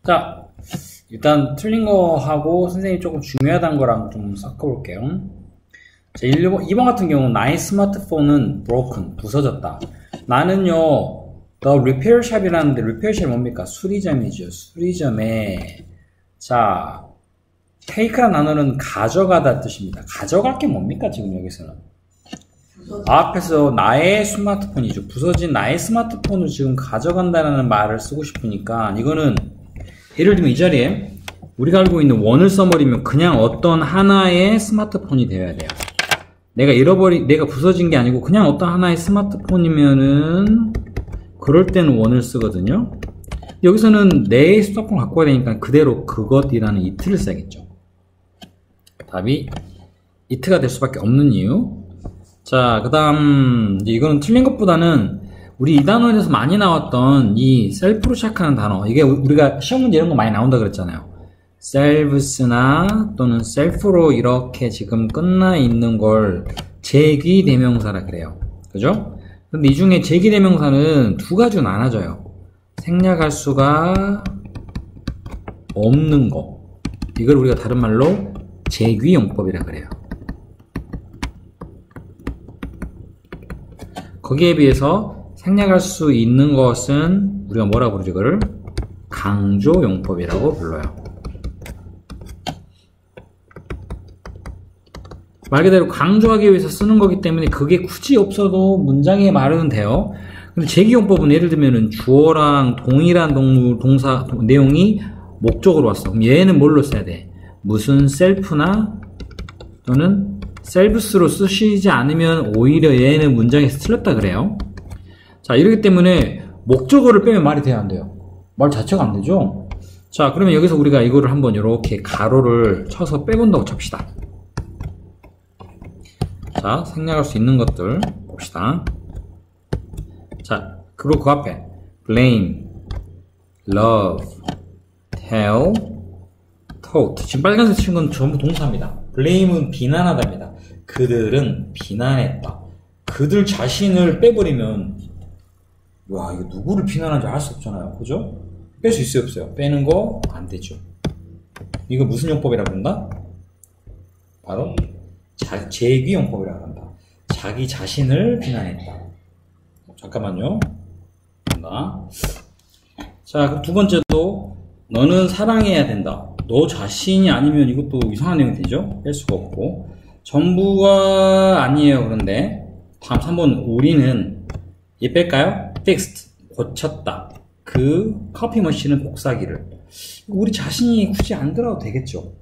자, 일단 틀린 거 하고 선생님이 조금 중요하다는 거랑 좀 섞어볼게요. 자, 2번 같은 경우는 나의 스마트폰은 broken, 부서졌다. 나는요, The Repair Shop이라는데 Repair Shop이 뭡니까? 수리점이죠. 수리점에 자, take라는 단어는 가져가다 뜻입니다. 가져갈 게 뭡니까? 지금 여기서는 앞에서 나의 스마트폰이죠. 부서진 나의 스마트폰을 지금 가져간다는 말을 쓰고 싶으니까 이거는 예를 들면 이 자리에 우리가 알고 있는 원을 써버리면 그냥 어떤 하나의 스마트폰이 되어야 돼요. 내가 부서진 게 아니고 그냥 어떤 하나의 스마트폰이면은 그럴 때는 원을 쓰거든요. 여기서는 내 스마트폰 갖고 와야 되니까 그대로 그것이라는 it를 써야겠죠. 답이 it가 될 수밖에 없는 이유. 자, 그 다음 이거는 틀린 것보다는 우리 이 단원에서 많이 나왔던 이 셀프로 시작하는 단어, 이게 우리가 시험 문제 이런 거 많이 나온다 그랬잖아요. selves나 또는 self로 이렇게 지금 끝나 있는 걸 제귀대명사라 그래요. 그죠? 근데 이 중에 제귀대명사는 두 가지로 나눠져요. 생략할 수가 없는 거, 이걸 우리가 다른 말로 제귀용법이라 그래요. 거기에 비해서 생략할 수 있는 것은 우리가 뭐라고 부르죠? 이거를 강조용법이라고 불러요. 말 그대로 강조하기 위해서 쓰는 거기 때문에 그게 굳이 없어도 문장에 말은 돼요. 근데 제기용법은 예를 들면은 주어랑 동일한 동사 내용이 목적으로 왔어. 그럼 얘는 뭘로 써야 돼? 무슨 셀프나 또는 셀브스로 쓰시지 않으면 오히려 얘는 문장에서 틀렸다 그래요. 자, 이렇기 때문에 목적어를 빼면 말이 돼야 안 돼요. 말 자체가 안 되죠. 자, 그러면 여기서 우리가 이거를 한번 이렇게 가로를 쳐서 빼본다고 칩시다. 자, 생략할 수 있는 것들 봅시다. 자, 그리고 그 앞에 blame, love, tell, taught. 지금 빨간색 친 건 전부 동사입니다. blame은 비난하다입니다. 그들은 비난했다. 그들 자신을 빼버리면 와, 이거 누구를 비난하는지 알 수 없잖아요. 그죠? 뺄 수 있어요, 없어요? 빼는 거 안 되죠. 이거 무슨 용법이라고 한다? 바로 제귀용법이라고 한다. 자기 자신을 비난했다. 잠깐만요. 한다. 자, 그럼 두 번째도 너는 사랑해야 된다. 너 자신이 아니면 이것도 이상한 내용이 되죠? 뺄 수가 없고. 전부가 아니에요. 그런데 다음 3번 우리는 얘 뺄까요? fixed, 고쳤다. 그 커피 머신은 복사기를. 우리 자신이 굳이 안 들어도 되겠죠.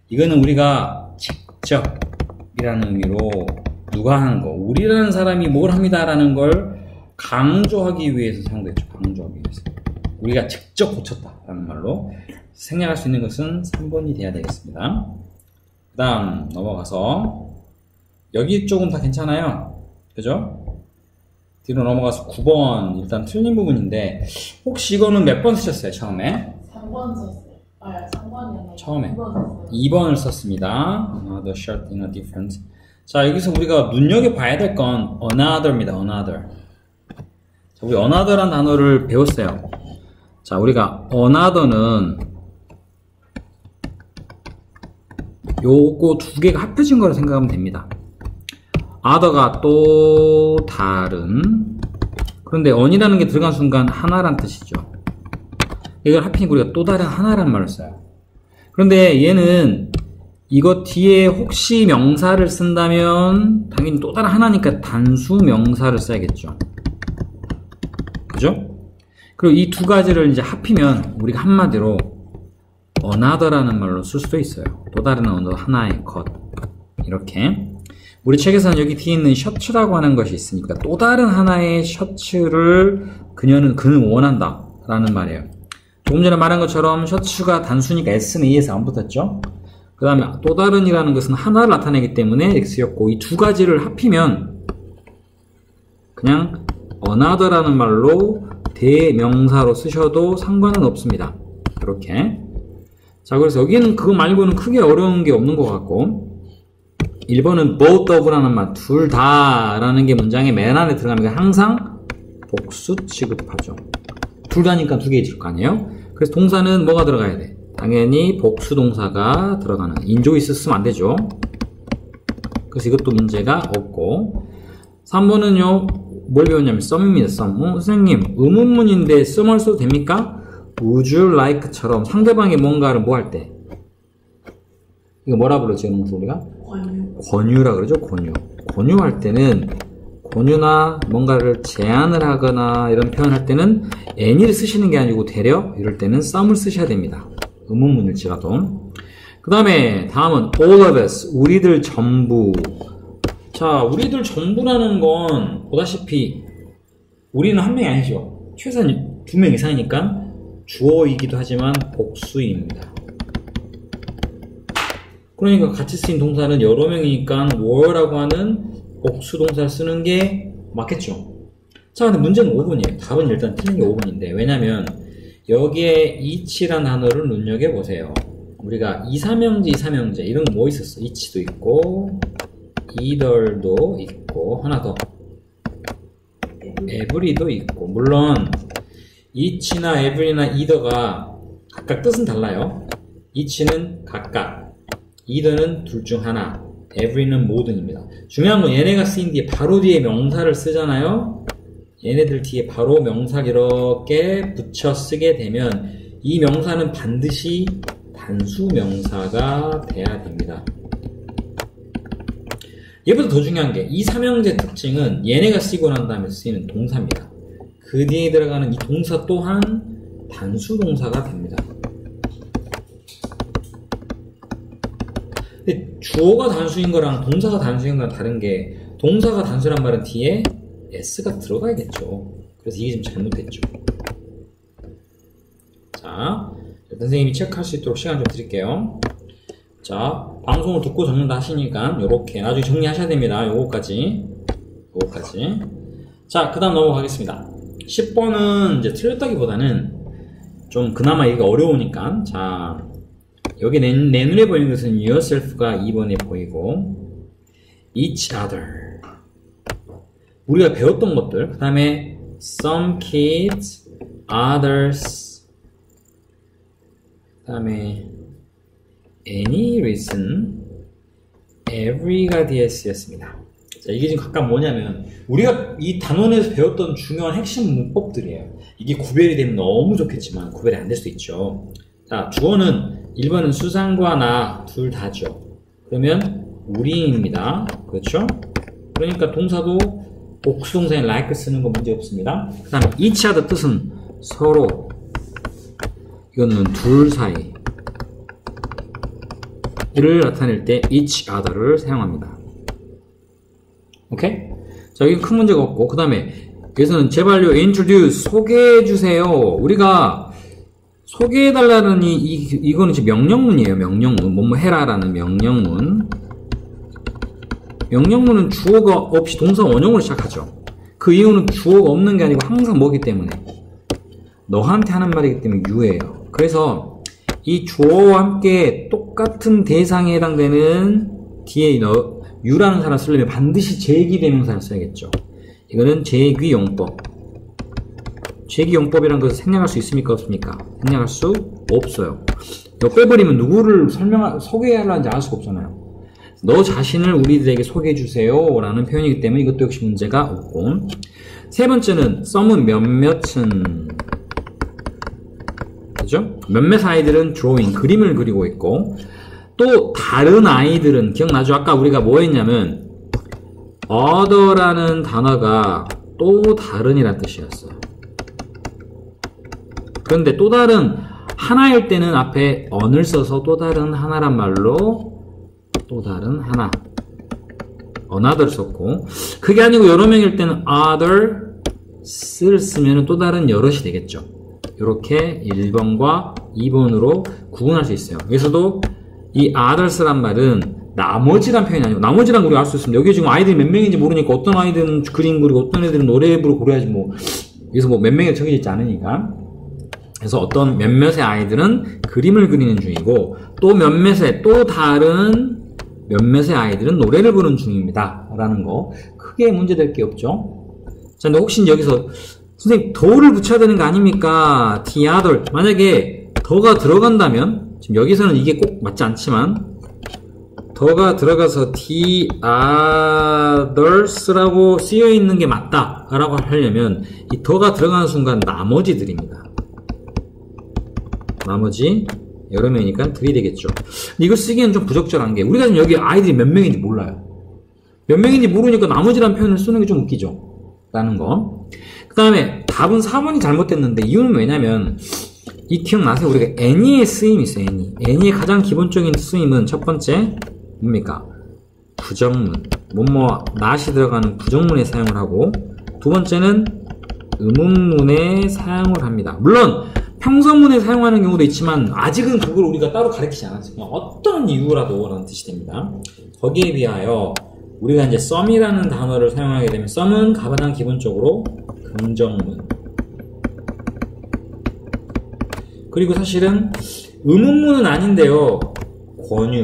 이거는 우리가 직접이라는 의미로 누가 하는 거, 우리라는 사람이 뭘 합니다라는 걸 강조하기 위해서 사용됐죠. 강조하기 위해서. 우리가 직접 고쳤다라는 말로 생략할 수 있는 것은 3번이 돼야 되겠습니다. 그 다음 넘어가서 여기 쪽은 다 괜찮아요. 그죠? 뒤로 넘어가서 9번 일단 틀린 부분인데 혹시 이거는 몇 번 쓰셨어요? 처음에? 3번 썼어요. 아, 3번이 아니라 처음에 2번 2번을 썼습니다. Another shirt in a different. 자, 여기서 우리가 눈여겨봐야 될 건 another입니다. another. 자, 우리 another란 단어를 배웠어요. 자, 우리가 another는 요거 두 개가 합해진 거로 생각하면 됩니다. other가 또 다른. 그런데 on이라는 게 들어간 순간 하나란 뜻이죠. 이걸 합히니까 우리가 또 다른 하나란 말을 써요. 그런데 얘는 이거 뒤에 혹시 명사를 쓴다면 당연히 또 다른 하나니까 단수 명사를 써야겠죠. 그죠? 그리고 이 두 가지를 이제 합히면 우리가 한마디로 another라는 말로 쓸 수도 있어요. 또 다른 언어 하나의 것. 이렇게. 우리 책에서는 여기 뒤에 있는 셔츠라고 하는 것이 있으니까 또 다른 하나의 셔츠를 그는 원한다 라는 말이에요. 조금 전에 말한 것처럼 셔츠가 단수니까 S는 E에서 안 붙었죠. 그 다음에 또 다른이라는 것은 하나를 나타내기 때문에 X였고 이 두 가지를 합히면 그냥 another라는 말로 대명사로 쓰셔도 상관은 없습니다. 이렇게. 자, 그래서 여기는 그거 말고는 크게 어려운 게 없는 것 같고 1번은 both of라는 말, 둘 다라는 게 문장의 맨 안에 들어가면 항상 복수 취급하죠. 둘 다니까 두 개일 거 아니에요? 그래서 동사는 뭐가 들어가야 돼? 당연히 복수 동사가 들어가는. enjoy 쓰면 안 되죠. 그래서 이것도 문제가 없고. 3번은요. 뭘 배웠냐면 some입니다. some. 선생님 의문문인데 some을 써도 됩니까? would you like처럼 상대방이 뭔가를 뭐 할 때 이거 뭐라 부르죠? 우리가? 권유라 그러죠. 권유할 때는 권유나 뭔가를 제안을 하거나 이런 표현할 때는 any를 쓰시는 게 아니고 되려 이럴 때는 some을 쓰셔야 됩니다. 의문문일지라도. 그 다음에 다음은 all of us. 우리들 전부. 자, 우리들 전부라는 건 보다시피 우리는 한 명이 아니죠. 최소한 2명 이상이니까 주어이기도 하지만 복수입니다. 그러니까 같이 쓰인 동사는 여러 명이니까 were라고 하는 복수 동사를 쓰는 게 맞겠죠. 자, 근데 문제는 5번이에요. 답은 일단 틀린 게 5번인데 왜냐면 여기에 each라는 단어를 눈여겨보세요. 우리가 2, 3형제 이런 거 뭐 있었어? each도 있고 either도 있고 하나 더 every도 있고. 물론 each나 every나 either가 각각 뜻은 달라요. each는 각각, either는 둘 중 하나, every는 모든입니다. 중요한 건 얘네가 쓰인 뒤에 바로 뒤에 명사를 쓰잖아요. 얘네들 뒤에 바로 명사를 이렇게 붙여 쓰게 되면 이 명사는 반드시 단수 명사가 돼야 됩니다. 얘보다 더 중요한 게 이 삼형제 특징은 얘네가 쓰고 난 다음에 쓰이는 동사입니다. 그 뒤에 들어가는 이 동사 또한 단수 동사가 됩니다. 근데 주어가 단수인 거랑 동사가 단수인 거랑 다른 게 동사가 단수란 말은 뒤에 s가 들어가야겠죠. 그래서 이게 좀 잘못됐죠. 자, 선생님이 체크할 수 있도록 시간 좀 드릴게요. 자, 방송을 듣고 적는다 하시니까 요렇게 나중에 정리하셔야 됩니다. 요거까지. 자, 그 다음 넘어가겠습니다. 10번은 이제 틀렸다기보다는 좀 그나마 이게 어려우니까. 자, 여기 내 눈에 보이는 것은 yourself가 2번에 보이고 each other 우리가 배웠던 것들, 그 다음에 some kids, others, 그 다음에 any reason, every가 DS였습니다. 자, 이게 지금 각각 뭐냐면 우리가 이 단원에서 배웠던 중요한 핵심 문법들이에요. 이게 구별이 되면 너무 좋겠지만 구별이 안 될 수도 있죠. 자, 주어는 1번은 수상과 나 둘 다죠. 그러면 우리입니다. 그렇죠? 그러니까 동사도 복수동사인 like 쓰는 거 문제 없습니다. 그 다음에 each other 뜻은 서로. 이거는 둘 사이. 이를 나타낼 때 each other를 사용합니다. 오케이? 자, 여기 큰 문제가 없고, 그 다음에 여기서는 제발요, introduce, 소개해주세요. 우리가 소개해달라는 이거는 지금 명령문이에요. 명령문. 뭐뭐 해라라는 명령문. 명령문은 주어가 없이 동사 원형으로 시작하죠. 그 이유는 주어가 없는 게 아니고 항상 뭐기 때문에 너한테 하는 말이기 때문에 you예요. 그래서 이 주어와 함께 똑같은 대상에 해당되는 뒤에 you라는 사람 쓰려면 반드시 제기대명사를 써야겠죠. 이거는 제기용법. 제기용법이라는 것을 생략할 수 있습니까? 없습니까? 생략할 수 없어요. 이거 빼버리면 누구를 소개하려는지 알 수가 없잖아요. 너 자신을 우리들에게 소개해주세요 라는 표현이기 때문에 이것도 역시 문제가 없고. 세 번째는 some은 몇몇은, 그죠? 몇몇 아이들은 drawing, 그림을 그리고 있고, 또 다른 아이들은, 기억나죠? 아까 우리가 뭐 했냐면 other라는 단어가 또 다른이란 뜻이었어요. 그런데 또 다른 하나일 때는 앞에 on을 써서 또 다른 하나란 말로 또 다른 하나, another 썼고, 그게 아니고 여러 명일 때는 others를 쓰면 또 다른 여럿이 되겠죠. 이렇게 1번과 2번으로 구분할 수 있어요. 여기서도 이 others란 말은 나머지란 표현이 아니고, 나머지란 우리가 알 수 있습니다. 여기 지금 아이들이 몇 명인지 모르니까 어떤 아이들은 그림 그리고 어떤 애들은 노래 부르고 그래야지 뭐, 여기서 뭐 몇 명이 적혀져 있지 않으니까. 그래서 어떤 몇몇의 아이들은 그림을 그리는 중이고, 또 몇몇의 또 다른 몇몇의 아이들은 노래를 부르는 중입니다. 라는 거. 크게 문제될 게 없죠. 자, 근데 혹시 여기서 선생님, 더를 붙여야 되는 거 아닙니까? the other. 만약에 더가 들어간다면, 지금 여기서는 이게 꼭 맞지 않지만, 더가 들어가서 the others라고 쓰여 있는 게 맞다라고 하려면, 이 더가 들어가는 순간 나머지들입니다. 나머지, 여러 명이니까 들이 되겠죠. 근데 이거 쓰기엔 좀 부적절한 게, 우리가 지금 여기 아이들이 몇 명인지 몰라요. 몇 명인지 모르니까 나머지라는 표현을 쓰는 게 좀 웃기죠. 라는 거. 그 다음에 답은 4번이 잘못됐는데 이유는 왜냐면 이 기억나세요? 우리가 any의 쓰임이 있어요. any의 가장 기본적인 쓰임은 첫 번째 뭡니까? 부정문. 뭐뭐 not이 들어가는 부정문에 사용을 하고 두 번째는 의문문에 사용을 합니다. 물론 평서문에 사용하는 경우도 있지만 아직은 그걸 우리가 따로 가르치지 않았어요. 그냥 어떤 이유라도 라는 뜻이 됩니다. 거기에 비하여 우리가 이제 some이라는 단어를 사용하게 되면 some은 가장 기본적으로 긍정문. 그리고 사실은 의문문은 아닌데요. 권유.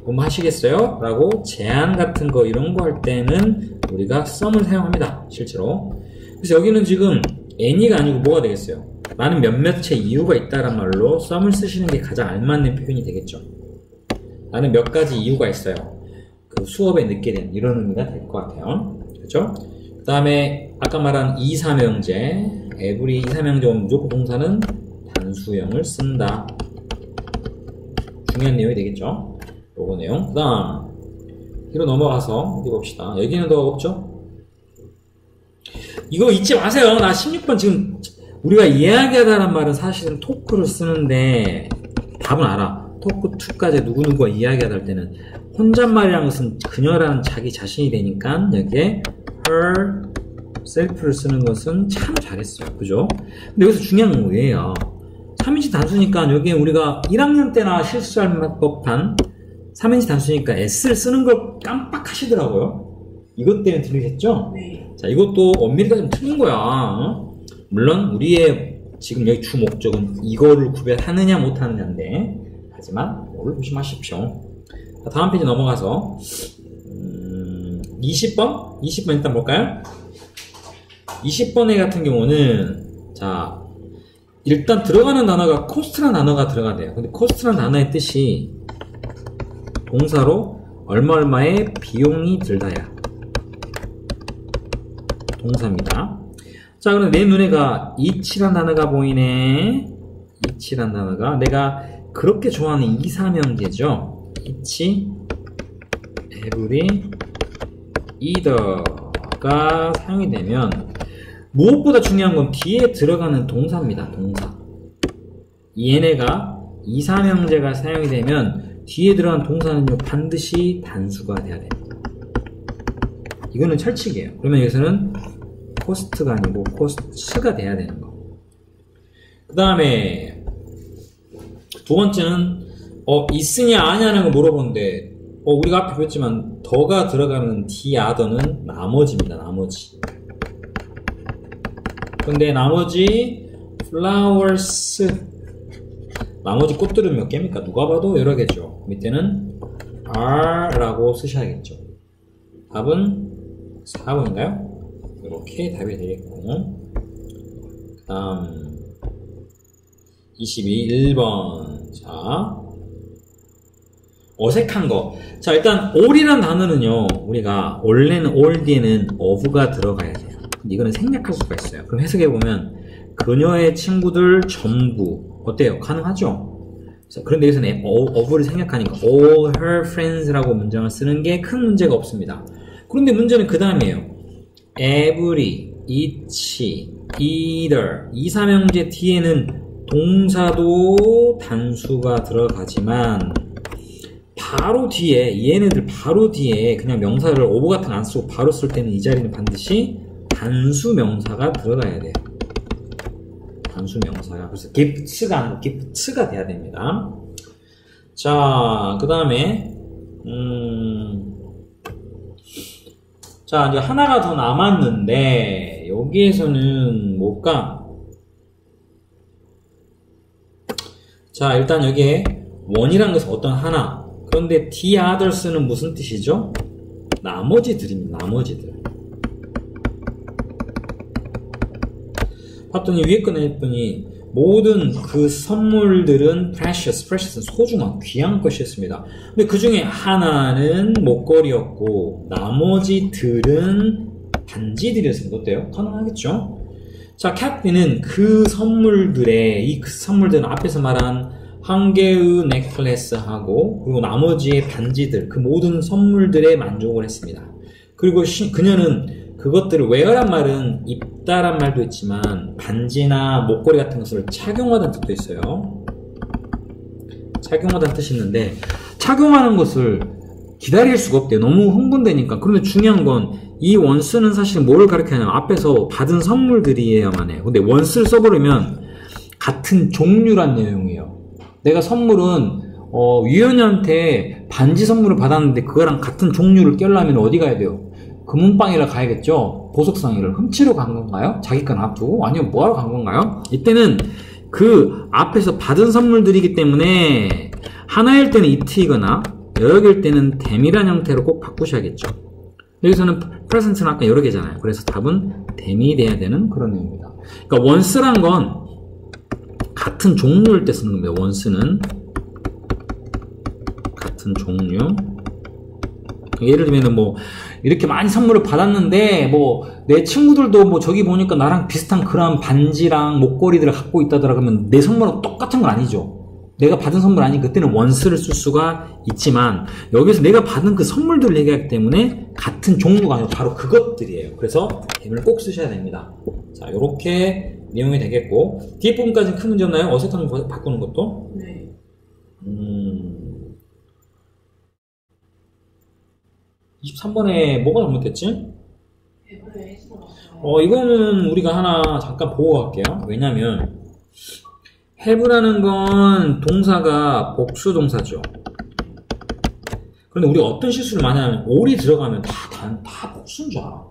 뭐 하시겠어요? 라고 제안 같은 거 이런 거 할 때는 우리가 some을 사용합니다. 실제로. 그래서 여기는 지금 any가 아니고 뭐가 되겠어요? 나는 몇몇의 이유가 있다란 말로 some을 쓰시는 게 가장 알맞는 표현이 되겠죠. 나는 몇 가지 이유가 있어요. 그 수업에 늦게 된 이런 의미가 될 것 같아요. 그렇죠? 그 다음에 아까 말한 이삼형제, every 이삼형제 오면 무조건 동사는 단수형을 쓴다. 중요한 내용이 되겠죠? 요거 내용. 그 다음 뒤로 넘어가서 어디 봅시다. 여기는 더 없죠? 이거 잊지 마세요. 나 16번 지금 우리가 이야기하다란 말은 사실은 토크를 쓰는데 답은 알아. 토크 2까지 누구누구가 이야기하다 할 때는 혼잣말이라는 것은 그녀라는 자기 자신이 되니까 여기에 her self를 쓰는 것은 참 잘했어요. 그죠? 근데 여기서 중요한 건 뭐예요? 3인칭 단수니까 여기에 우리가 1학년 때나 실수할 법한 3인칭 단수니까 s를 쓰는 걸 깜빡하시더라고요. 이것 때문에 들리셨죠? 네. 자, 이것도 엄밀히가 좀 틀린 거야. 어? 물론 우리의 지금 여기 주 목적은 이거를 구별하느냐 못하느냐인데 하지만 이걸 조심하십시오. 자, 다음 페이지 넘어가서 20번? 20번 일단 볼까요? 20번에 같은 경우는 자 일단 들어가는 단어가 cost라는 단어가 들어가대요. 근데 cost라는 단어의 뜻이 동사로 얼마의 비용이 들다야. 동사입니다. 자, 그럼 내 눈에가 each란 단어가 보이네. each란 단어가 내가 그렇게 좋아하는 이삼형제죠. each, every, either가 사용이 되면 무엇보다 중요한 건 뒤에 들어가는 동사입니다. 동사. 얘네가 이삼형제가 사용이 되면 뒤에 들어가는 동사는요 반드시 단수가 돼야 됩니다. 이거는 철칙이에요. 그러면 여기서는 cost가 아니고 cost가 돼야 되는 거. 그 다음에 두 번째는 있으냐 아냐는 거 물어보는데 우리가 앞에 배웠지만 더가 들어가는 the other는 나머지입니다. 나머지. 근데 나머지 flowers 나머지 꽃들은 몇 개입니까? 누가 봐도 여러 개죠. 밑에는 are 라고 쓰셔야겠죠. 답은 4번인가요? 이렇게 답이 되겠고 그 다음 21번 자 어색한 거. 자, 일단 all이라는 단어는요 우리가 원래는 all 뒤에는 of가 들어가야 돼요. 근데 이거는 생략할 수가 있어요. 그럼 해석해보면 그녀의 친구들 전부 어때요? 가능하죠? 자, 그런데 여기서는 of를 생략하니까 all her friends라고 문장을 쓰는 게 큰 문제가 없습니다. 그런데 문제는 그 다음이에요. every, each, either 이삼형제 뒤에는 동사도 단수가 들어가지만 바로 뒤에 얘네들 바로 뒤에 그냥 명사를 over 같은 거 안 쓰고 바로 쓸 때는 이 자리는 반드시 단수 명사가 들어가야 돼요. 단수 명사가. 그래서 gifts가 아니고 gifts가 돼야 됩니다. 자, 그 다음에 자, 이제 하나가 더 남았는데 여기에서는 뭘까? 자, 일단 여기에 원이라는 것은 어떤 하나. 그런데 the others는 무슨 뜻이죠? 나머지들입니다. 나머지들. 봤더니 위에 거 냈더니 모든 그 선물들은 precious는 소중한 귀한 것이었습니다. 근데 그 중에 하나는 목걸이였고 나머지들은 반지들이었습니다. 어때요? 가능하겠죠? 자, 캣비는 그 선물들의 이 선물들은 앞에서 말한 한 개의 넥클래스하고 그리고 나머지의 반지들 그 모든 선물들에 만족을 했습니다. 그리고 그녀는 그것들을 wear란 말은 입다란 말도 있지만 반지나 목걸이 같은 것을 착용하다는 뜻도 있어요. 착용하다는 뜻이 있는데 착용하는 것을 기다릴 수가 없대요. 너무 흥분되니까. 그런데 중요한 건 이 원스는 사실 뭐를 가리키냐면 앞에서 받은 선물들이어야만 해요. 근데 원스를 써버리면 같은 종류란 내용이에요. 내가 선물은 유연이한테 반지 선물을 받았는데 그거랑 같은 종류를 껴려면 어디 가야 돼요? 금은방이라 가야겠죠? 보석상의를 훔치러 간 건가요? 자기 건 놔두고? 아니면 뭐하러 간 건가요? 이때는 그 앞에서 받은 선물들이기 때문에 하나일 때는 it이거나 여러 개일 때는 them이라는 형태로 꼭 바꾸셔야겠죠. 여기서는 present는 아까 여러 개잖아요. 그래서 답은 them이 돼야 되는 그런 내용입니다. 그러니까 once란 건 같은 종류일 때 쓰는 겁니다. once는 같은 종류. 예를 들면 뭐 이렇게 많이 선물을 받았는데 뭐 내 친구들도 뭐 저기 보니까 나랑 비슷한 그런 반지랑 목걸이들을 갖고 있다더라. 그러면 내 선물하고 똑같은 건 아니죠. 내가 받은 선물 아니 그때는 once를 쓸 수가 있지만 여기서 내가 받은 그 선물들을 얘기하기 때문에 같은 종류가 아니고 바로 그것들이에요. 그래서 them을 꼭 쓰셔야 됩니다. 자, 요렇게 내용이 되겠고 뒷부분까지는 큰 문제 없나요? 어색한 거 바꾸는 것도? 네. 23번에 뭐가 잘못됐지? 배부를 해주더라고요. 이거는 우리가 하나 잠깐 보고 갈게요. 왜냐면 have라는 건 동사가 복수 동사죠. 그런데 우리가 어떤 실수를 많이 하면 all이 들어가면 다 복수인 줄 알아.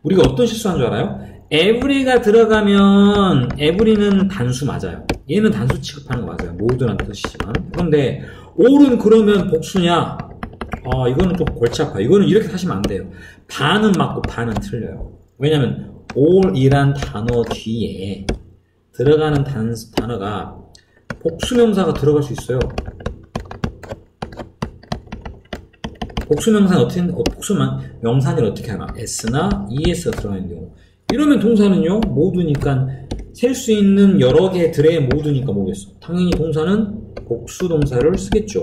우리가 어떤 실수한 줄 알아요? every가 들어가면 every는 단수 맞아요. 얘는 단수 취급하는 거 맞아요. 모두란 뜻이지만. 그런데 all은 그러면 복수냐? 이거는 좀 골치 아파요. 이거는 이렇게 하시면 안 돼요. 반은 맞고 반은 틀려요. 왜냐면 all이란 단어 뒤에 들어가는 단어가 복수명사가 들어갈 수 있어요. 복수명사는 복수명사는 어떻게 하나? s나 es가 들어가는 경우. 이러면 동사는요, 모두니까 셀 수 있는 여러 개들의 모두니까 뭐겠어? 당연히 동사는 복수동사를 쓰겠죠.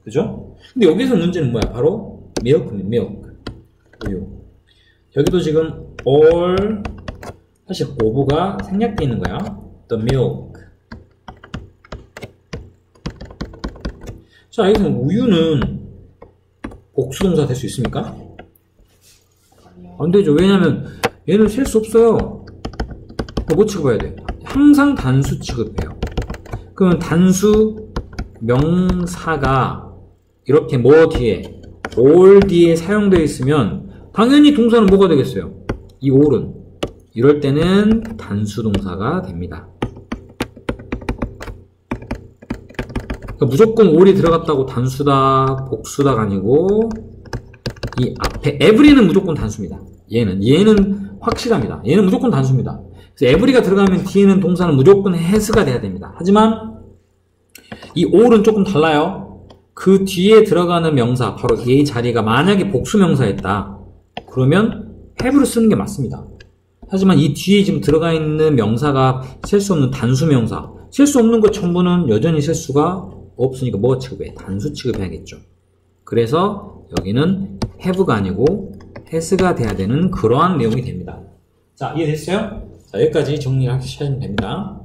그죠? 근데 여기서 문제는 뭐야? 바로 milk. 우유. 여기도 지금 all 사실 of가 생략되어 있는 거야. the milk. 자, 여기서 우유는 복수동사 될 수 있습니까? 안 되죠. 왜냐면 얘는 셀 수 없어요. 뭐 취급해야 돼? 항상 단수 취급해요. 그러면 단수 명사가 이렇게 뭐 뒤에 all 뒤에 사용되어 있으면 당연히 동사는 뭐가 되겠어요? 이 all은 이럴 때는 단수 동사가 됩니다. 그러니까 무조건 all이 들어갔다고 단수다, 복수다가 아니고 이 앞에 every는 무조건 단수입니다. 얘는 확실합니다. 얘는 무조건 단수입니다. 그래서 every가 들어가면 뒤에는 동사는 무조건 has가 돼야 됩니다. 하지만 이 all은 조금 달라요. 그 뒤에 들어가는 명사, 바로 얘의 자리가 만약에 복수명사였다. 그러면 have를 쓰는 게 맞습니다. 하지만 이 뒤에 지금 들어가 있는 명사가 셀 수 없는 단수명사, 셀 수 없는 것 전부는 여전히 셀 수가 없으니까 뭐가 취급해? 단수 취급해야겠죠. 그래서 여기는 have가 아니고 has가 돼야 되는 그러한 내용이 됩니다. 자, 이해됐어요? 자, 여기까지 정리를 하시면 됩니다.